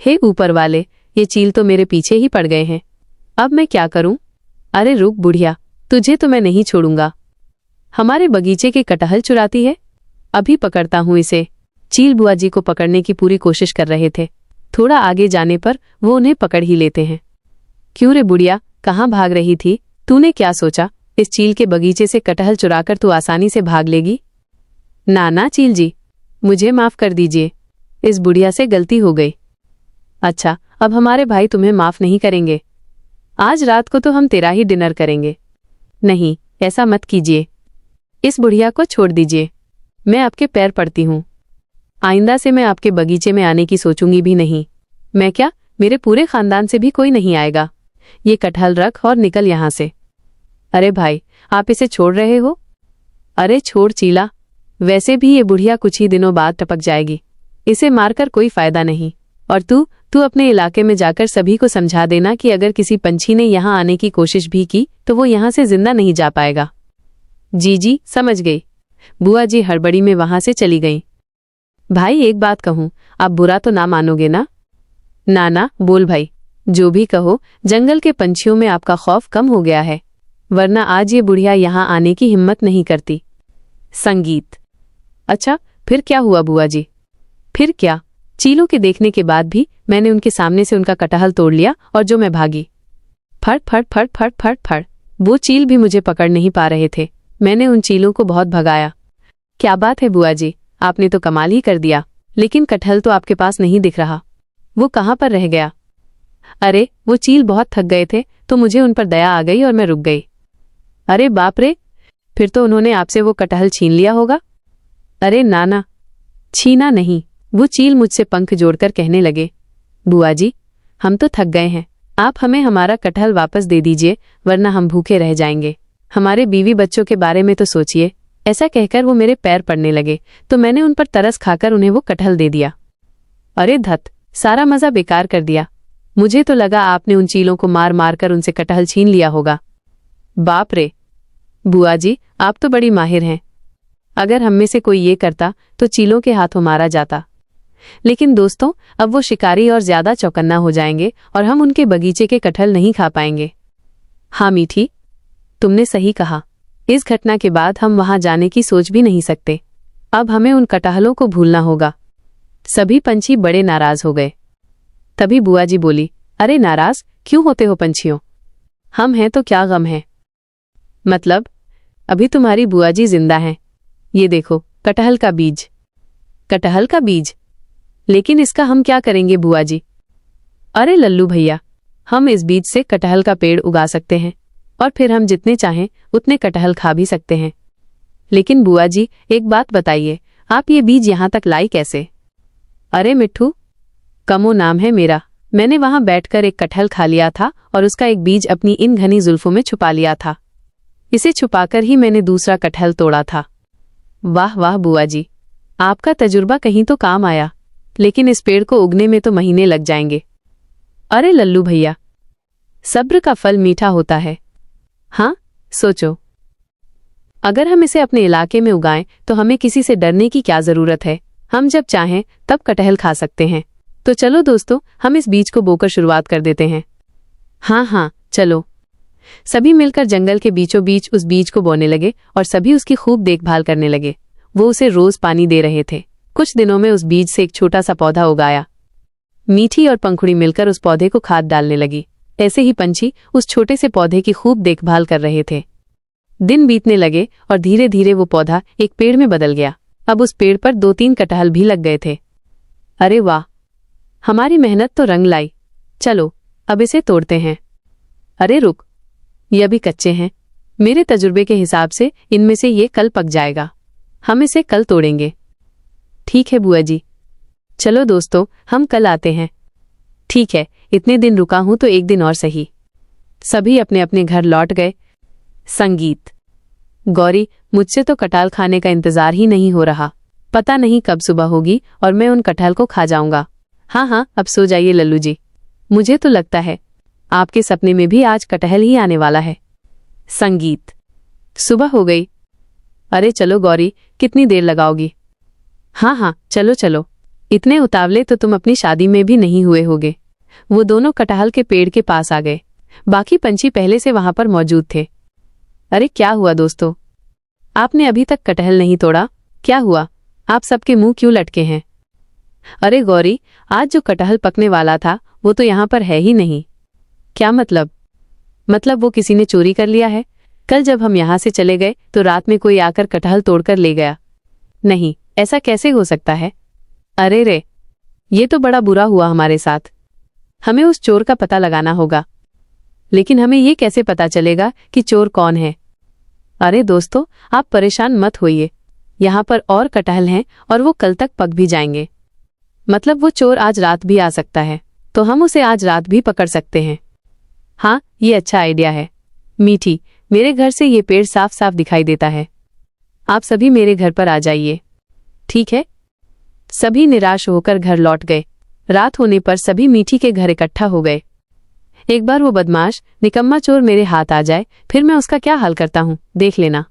हे ऊपर वाले, ये चील तो मेरे पीछे ही पड़ गए हैं। अब मैं क्या करूं? अरे रुक बुढ़िया, तुझे तो मैं नहीं छोड़ूंगा। हमारे बगीचे के कटहल चुराती है, अभी पकड़ता हूं इसे। चील बुआ जी को पकड़ने की पूरी कोशिश कर रहे थे। थोड़ा आगे जाने पर वो उन्हें पकड़ ही लेते हैं। क्यों रे बुढ़िया, कहाँ भाग रही थी? तूने क्या सोचा, इस चील के बगीचे से कटहल चुराकर तू आसानी से भाग लेगी? ना ना चील जी, मुझे माफ कर दीजिए, इस बुढ़िया से गलती हो गई। अच्छा, अब हमारे भाई तुम्हें माफ नहीं करेंगे। आज रात को तो हम तेरा ही डिनर करेंगे। नहीं, ऐसा मत कीजिए, इस बुढ़िया को छोड़ दीजिए, मैं आपके पैर पड़ती हूँ। आइंदा से मैं आपके बगीचे में आने की सोचूंगी भी नहीं। मैं क्या, मेरे पूरे खानदान से भी कोई नहीं आएगा। ये कटहल रख और निकल यहाँ से। अरे भाई, आप इसे छोड़ रहे हो? अरे छोड़ चीला, वैसे भी ये बुढ़िया कुछ ही दिनों बाद टपक जाएगी, इसे मारकर कोई फायदा नहीं। और तू अपने इलाके में जाकर सभी को समझा देना कि अगर किसी पंछी ने यहाँ आने की कोशिश भी की तो वो यहाँ से जिंदा नहीं जा पाएगा। जी जी, समझ गई। बुआ जी हड़बड़ी में वहां से चली गईं। भाई एक बात कहूं, आप बुरा तो ना मानोगे ना? ना ना, बोल भाई, जो भी कहो, जंगल के पंछियों में आपका खौफ कम हो गया है, वरना आज ये बुढ़िया यहाँ आने की हिम्मत नहीं करती। संगीत। अच्छा, फिर क्या हुआ बुआ जी? फिर क्या, चीलों के देखने के बाद भी मैंने उनके सामने से उनका कटहल तोड़ लिया और जो मैं भागी। फट फट फट फट फट फट, वो चील भी मुझे पकड़ नहीं पा रहे थे। मैंने उन चीलों को बहुत भगाया। क्या बात है बुआ जी, आपने तो कमाल ही कर दिया। लेकिन कटहल तो आपके पास नहीं दिख रहा, वो कहाँ पर रह गया? अरे वो चील बहुत थक गए थे तो मुझे उन पर दया आ गई और मैं रुक गई। अरे बाप रे, फिर तो उन्होंने आपसे वो कटहल छीन लिया होगा। अरे नाना, छीना नहीं, वो चील मुझसे पंख जोड़कर कहने लगे, बुआ जी हम तो थक गए हैं, आप हमें हमारा कटहल वापस दे दीजिए, वरना हम भूखे रह जाएंगे। हमारे बीवी बच्चों के बारे में तो सोचिए। ऐसा कहकर वो मेरे पैर पड़ने लगे तो मैंने उन पर तरस खाकर उन्हें वो कटहल दे दिया। अरे धत, सारा मजा बेकार कर दिया। मुझे तो लगा आपने उन चीलों को मार मार कर उनसे कटहल छीन लिया होगा। बाप रे, बुआ जी आप तो बड़ी माहिर हैं। अगर हम में से कोई ये करता तो चीलों के हाथों मारा जाता। लेकिन दोस्तों, अब वो शिकारी और ज्यादा चौकन्ना हो जाएंगे और हम उनके बगीचे के कटहल नहीं खा पाएंगे। हाँ मीठी, तुमने सही कहा। इस घटना के बाद हम वहां जाने की सोच भी नहीं सकते। अब हमें उन कटहलों को भूलना होगा। सभी पंछी बड़े नाराज हो गए। तभी बुआ जी बोली, अरे नाराज क्यों होते हो पंछियों? हम हैं तो क्या गम है? मतलब, अभी तुम्हारी बुआ जी जिंदा हैं। ये देखो, कटहल का बीज। कटहल का बीज? लेकिन इसका हम क्या करेंगे बुआ जी? अरे लल्लू भैया, हम इस बीज से कटहल का पेड़ उगा सकते हैं और फिर हम जितने चाहें उतने कटहल खा भी सकते हैं। लेकिन बुआ जी एक बात बताइए, आप ये बीज यहां तक लाई कैसे? अरे मिट्ठू, कमो नाम है मेरा, मैंने वहां बैठकर एक कटहल खा लिया था और उसका एक बीज अपनी इन घनी जुल्फों में छुपा लिया था। इसे छुपाकर ही मैंने दूसरा कटहल तोड़ा था। वाह वाह बुआ जी, आपका तजुर्बा कहीं तो काम आया, लेकिन इस पेड़ को उगने में तो महीने लग जाएंगे। अरे लल्लू भैया, सब्र का फल मीठा होता है। हाँ, सोचो, अगर हम इसे अपने इलाके में उगाएं तो हमें किसी से डरने की क्या जरूरत है। हम जब चाहें तब कटहल खा सकते हैं। तो चलो दोस्तों, हम इस बीज को बोकर शुरुआत कर देते हैं। हाँ हाँ चलो। सभी मिलकर जंगल के बीचों बीच उस बीज को बोने लगे और सभी उसकी खूब देखभाल करने लगे। वो उसे रोज पानी दे रहे थे। कुछ दिनों में उस बीज से एक छोटा सा पौधा उगाया। मीठी और पंखुड़ी मिलकर उस पौधे को खाद डालने लगी। ऐसे ही पंछी उस छोटे से पौधे की खूब देखभाल कर रहे थे। दिन बीतने लगे और धीरे धीरे वो पौधा एक पेड़ में बदल गया। अब उस पेड़ पर 2-3 कटहल भी लग गए थे। अरे वाह, हमारी मेहनत तो रंग लाई। चलो अब इसे तोड़ते हैं। अरे रुक, ये अभी कच्चे हैं। मेरे तजुर्बे के हिसाब से इनमें से ये कल पक जाएगा। हम इसे कल तोड़ेंगे। ठीक है बुआ जी। चलो दोस्तों, हम कल आते हैं। ठीक है, इतने दिन रुका हूं तो एक दिन और सही। सभी अपने अपने घर लौट गए। संगीत। गौरी, मुझसे तो कटहल खाने का इंतजार ही नहीं हो रहा। पता नहीं कब सुबह होगी और मैं उन कटहल को खा जाऊंगा। हाँ हाँ, अब सो जाइए लल्लू जी। मुझे तो लगता है आपके सपने में भी आज कटहल ही आने वाला है। संगीत। सुबह हो गई। अरे चलो गौरी, कितनी देर लगाओगी? हाँ हाँ चलो चलो, इतने उतावले तो तुम अपनी शादी में भी नहीं हुए होगे। वो दोनों कटहल के पेड़ के पास आ गए। बाकी पंछी पहले से वहां पर मौजूद थे। अरे क्या हुआ दोस्तों, आपने अभी तक कटहल नहीं तोड़ा? क्या हुआ, आप सबके मुंह क्यों लटके हैं? अरे गौरी, आज जो कटहल पकने वाला था वो तो यहाँ पर है ही नहीं। क्या मतलब? मतलब वो किसी ने चोरी कर लिया है। कल जब हम यहाँ से चले गए तो रात में कोई आकर कटहल तोड़कर ले गया। नहीं, ऐसा कैसे हो सकता है? अरे रे, ये तो बड़ा बुरा हुआ हमारे साथ। हमें उस चोर का पता लगाना होगा। लेकिन हमें ये कैसे पता चलेगा कि चोर कौन है? अरे दोस्तों, आप परेशान मत होइए। यहाँ पर और कटहल हैं और वो कल तक पक भी जाएंगे। मतलब वो चोर आज रात भी आ सकता है, तो हम उसे आज रात भी पकड़ सकते हैं। हाँ, ये अच्छा आइडिया है। मीठी, मेरे घर से ये पेड़ साफ साफ दिखाई देता है। आप सभी मेरे घर पर आ जाइए। ठीक है। सभी निराश होकर घर लौट गए। रात होने पर सभी मीठी के घर इकट्ठा हो गए। एक बार वो बदमाश निकम्मा चोर मेरे हाथ आ जाए, फिर मैं उसका क्या हाल करता हूँ, देख लेना।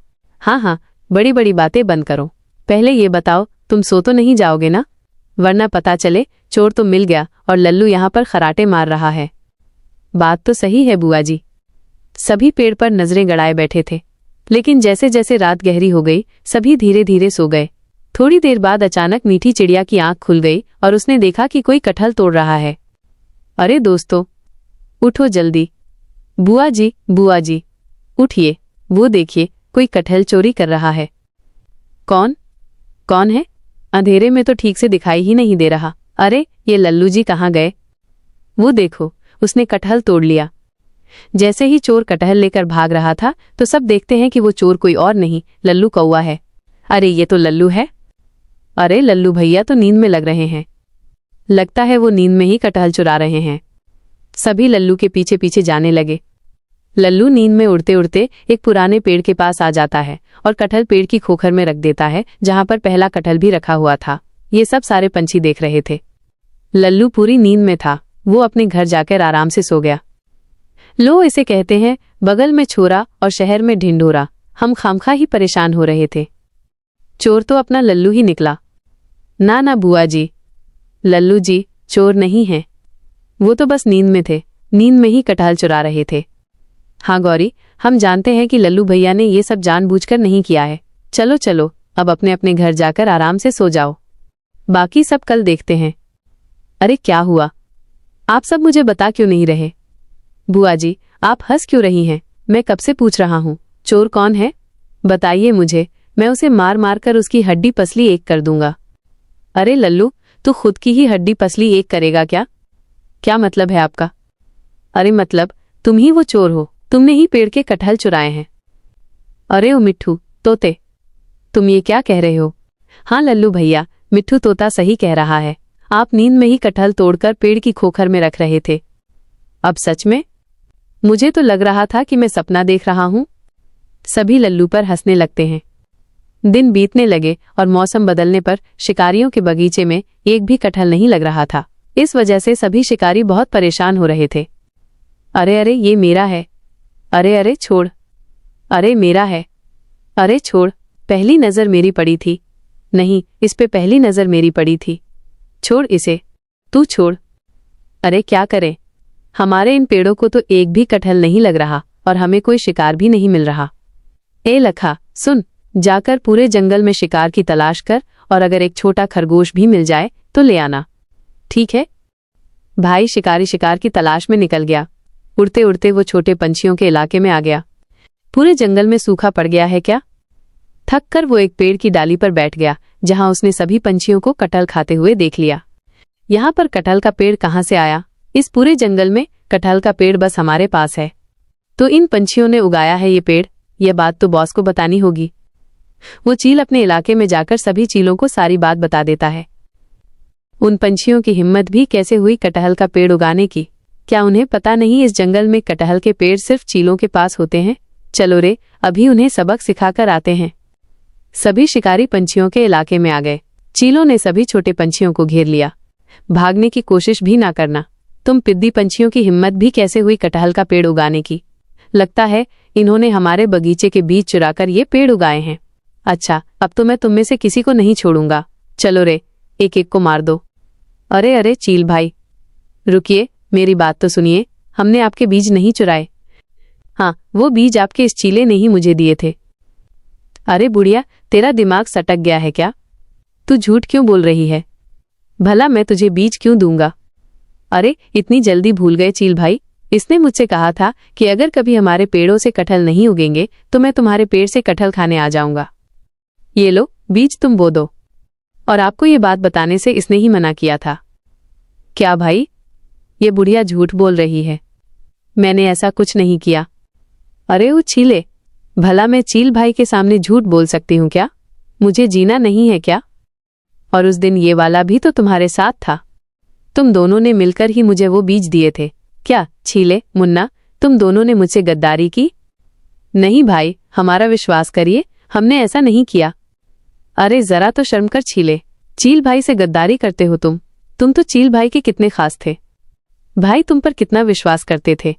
हाँ हाँ, बड़ी बड़ी बातें बंद करो। पहले ये बताओ, तुम सो तो नहीं जाओगे ना? वरना पता चले चोर तो मिल गया और लल्लू यहाँ पर खराटे मार रहा है। बात तो सही है बुआ जी। सभी पेड़ पर नजरें गड़ाए बैठे थे, लेकिन जैसे जैसे रात गहरी हो गई सभी धीरे धीरे सो गए। थोड़ी देर बाद अचानक मीठी चिड़िया की आंख खुल गई और उसने देखा कि कोई कटहल तोड़ रहा है। अरे दोस्तों, उठो जल्दी। बुआ जी, उठिए, वो देखिए कोई कटहल चोरी कर रहा है। कौन कौन है? अंधेरे में तो ठीक से दिखाई ही नहीं दे रहा। अरे ये लल्लू जी कहाँ गए? वो देखो, उसने कटहल तोड़ लिया। जैसे ही चोर कटहल लेकर भाग रहा था तो सब देखते हैं कि वो चोर कोई और नहीं, लल्लू कौआ है। अरे ये तो लल्लू है। अरे लल्लू भैया तो नींद में लग रहे हैं। लगता है वो नींद में ही कटहल चुरा रहे हैं। सभी लल्लू के पीछे पीछे जाने लगे। लल्लू नींद में उड़ते उड़ते एक पुराने पेड़ के पास आ जाता है और कटहल पेड़ की खोखर में रख देता है, जहां पर पहला कटहल भी रखा हुआ था। ये सब सारे पंछी देख रहे थे। लल्लू पूरी नींद में था। वो अपने घर जाकर आराम से सो गया। लो, इसे कहते हैं बगल में छोरा और शहर में ढिंढोरा। हम खामखा ही परेशान हो रहे थे। चोर तो अपना लल्लू ही निकला। ना ना बुआ जी, लल्लू जी चोर नहीं हैं। वो तो बस नींद में थे, नींद में ही कटहल चुरा रहे थे। हाँ गौरी, हम जानते हैं कि लल्लू भैया ने ये सब जानबूझकर नहीं किया है। चलो चलो, अब अपने अपने घर जाकर आराम से सो जाओ। बाकी सब कल देखते हैं। अरे क्या हुआ, आप सब मुझे बता क्यों नहीं रहे? बुआ जी, आप हंस क्यों रही हैं? मैं कब से पूछ रहा हूँ, चोर कौन है? बताइए मुझे, मैं उसे मार मार कर उसकी हड्डी पसली एक कर दूंगा। अरे लल्लू, तू खुद की ही हड्डी पसली एक करेगा क्या? क्या मतलब है आपका? अरे मतलब, तुम ही वो चोर हो, तुमने ही पेड़ के कटहल चुराए हैं। अरे ओ मिट्ठू तोते, तुम ये क्या कह रहे हो? हाँ लल्लू भैया, मिट्ठू तोता सही कह रहा है। आप नींद में ही कटहल तोड़कर पेड़ की खोखर में रख रहे थे। अब सच में? मुझे तो लग रहा था कि मैं सपना देख रहा हूं। सभी लल्लू पर हंसने लगते हैं। दिन बीतने लगे और मौसम बदलने पर शिकारियों के बगीचे में एक भी कटहल नहीं लग रहा था। इस वजह से सभी शिकारी बहुत परेशान हो रहे थे। अरे अरे ये मेरा है। अरे अरे छोड़। अरे मेरा है। अरे छोड़, पहली नजर मेरी पड़ी थी। नहीं, इस पे पहली नजर मेरी पड़ी थी। छोड़ इसे, तू छोड़। अरे क्या करें, हमारे इन पेड़ों को तो एक भी कटहल नहीं लग रहा और हमें कोई शिकार भी नहीं मिल रहा। ए लखा सुन, जाकर पूरे जंगल में शिकार की तलाश कर और अगर एक छोटा खरगोश भी मिल जाए तो ले आना। ठीक है? भाई शिकारी शिकार की तलाश में निकल गया। उड़ते उड़ते वो छोटे पंछियों के इलाके में आ गया। पूरे जंगल में सूखा पड़ गया है क्या? थक कर वो एक पेड़ की डाली पर बैठ गया, जहां उसने सभी पंछियों को कटहल खाते हुए देख लिया। यहाँ पर कटहल का पेड़ कहाँ से आया? इस पूरे जंगल में कटहल का पेड़ बस हमारे पास है, तो इन पंछियों ने उगाया है ये पेड़। यह बात तो बॉस को बतानी होगी। वो चील अपने इलाके में जाकर सभी चीलों को सारी बात बता देता है। उन पंछियों की हिम्मत भी कैसे हुई कटहल का पेड़ उगाने की? क्या उन्हें पता नहीं इस जंगल में कटहल के पेड़ सिर्फ चीलों के पास होते हैं? चलो रे, अभी उन्हें सबक सिखाकर आते हैं। सभी शिकारी पंछियों के इलाके में आ गए। चीलों ने सभी छोटे पंछियों को घेर लिया। भागने की कोशिश भी ना करना। तुम पिद्दी पंछियों की हिम्मत भी कैसे हुई कटहल का पेड़ उगाने की? लगता है इन्होंने हमारे बगीचे के बीज चुराकर ये पेड़ उगाए हैं। अच्छा, अब तो मैं तुम में से किसी को नहीं छोड़ूंगा। चलो रे, एक एक को मार दो। अरे अरे चील भाई, रुकिए, मेरी बात तो सुनिए। हमने आपके बीज नहीं चुराए। हाँ, वो बीज आपके इस चीले ने ही मुझे दिए थे। अरे बुढ़िया, तेरा दिमाग सटक गया है क्या? तू झूठ क्यों बोल रही है? भला मैं तुझे बीज क्यों दूंगा? अरे इतनी जल्दी भूल गए चील भाई? इसने मुझसे कहा था कि अगर कभी हमारे पेड़ों से कटहल नहीं उगेंगे तो मैं तुम्हारे पेड़ से कटहल खाने आ जाऊंगा। ये लो, बीज तुम बो दो। और आपको ये बात बताने से इसने ही मना किया था। क्या भाई, ये बुढ़िया झूठ बोल रही है। मैंने ऐसा कुछ नहीं किया। अरे वो चीले, भला मैं चील भाई के सामने झूठ बोल सकती हूँ क्या? मुझे जीना नहीं है क्या? और उस दिन ये वाला भी तो तुम्हारे साथ था। तुम दोनों ने मिलकर ही मुझे वो बीज दिए थे। क्या छीले, मुन्ना, तुम दोनों ने मुझसे गद्दारी की? नहीं भाई, हमारा विश्वास करिए, हमने ऐसा नहीं किया। अरे जरा तो शर्म कर छीले, चील भाई से गद्दारी करते हो तुम? तुम तो चील भाई के कितने खास थे। भाई तुम पर कितना विश्वास करते थे।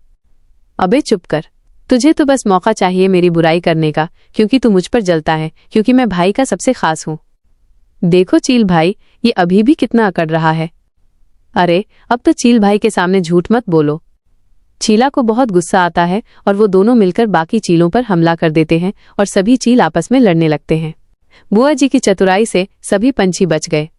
अबे चुप कर, तुझे तो बस मौका चाहिए मेरी बुराई करने का, क्योंकि तू मुझ पर जलता है, क्योंकि मैं भाई का सबसे खास हूं। देखो चील भाई, ये अभी भी कितना अकड़ रहा है। अरे अब तो चील भाई के सामने झूठ मत बोलो। चीला को बहुत गुस्सा आता है और वो दोनों मिलकर बाकी चीलों पर हमला कर देते हैं और सभी चील आपस में लड़ने लगते हैं। बुआ जी की चतुराई से सभी पंछी बच गए।